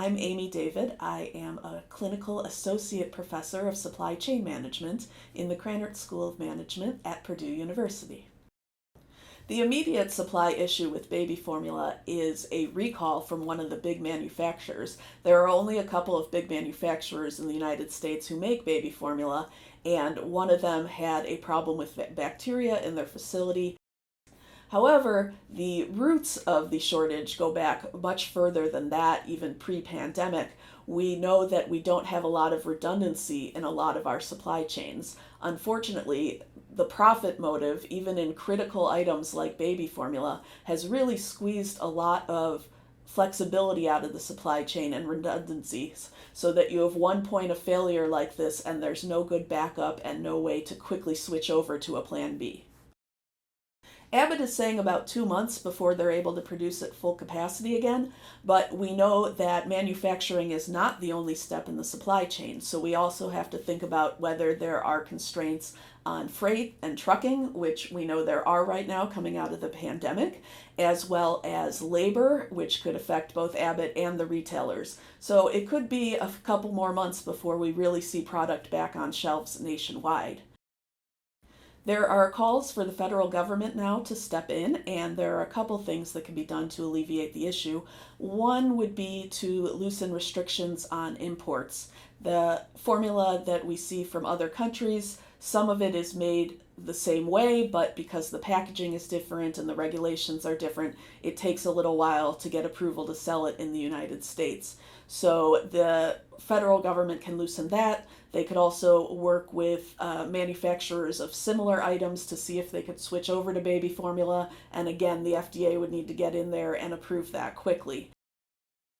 I'm Amy David. I am a clinical associate professor of supply chain management in the Krannert School of Management at Purdue University. The immediate supply issue with baby formula is a recall from one of the big manufacturers. There are only a couple of big manufacturers in the United States who make baby formula, and one of them had a problem with bacteria in their facility. However, the roots of the shortage go back much further than that, even pre-pandemic. We know that we don't have a lot of redundancy in a lot of our supply chains. Unfortunately, the profit motive, even in critical items like baby formula, has really squeezed a lot of flexibility out of the supply chain and redundancies so that you have one point of failure like this and there's no good backup and no way to quickly switch over to a plan B. Abbott is saying about 2 months before they're able to produce at full capacity again, but we know that manufacturing is not the only step in the supply chain, so we also have to think about whether there are constraints on freight and trucking, which we know there are right now coming out of the pandemic, as well as labor, which could affect both Abbott and the retailers. So it could be a couple more months before we really see product back on shelves nationwide. There are calls for the federal government now to step in, and there are a couple things that can be done to alleviate the issue. One would be to loosen restrictions on imports. The formula that we see from other countries, some of it is made the same way, but because the packaging is different and the regulations are different, it takes a little while to get approval to sell it in the United States. So the federal government can loosen that. They could also work with manufacturers of similar items to see if they could switch over to baby formula. And again, the FDA would need to get in there and approve that quickly.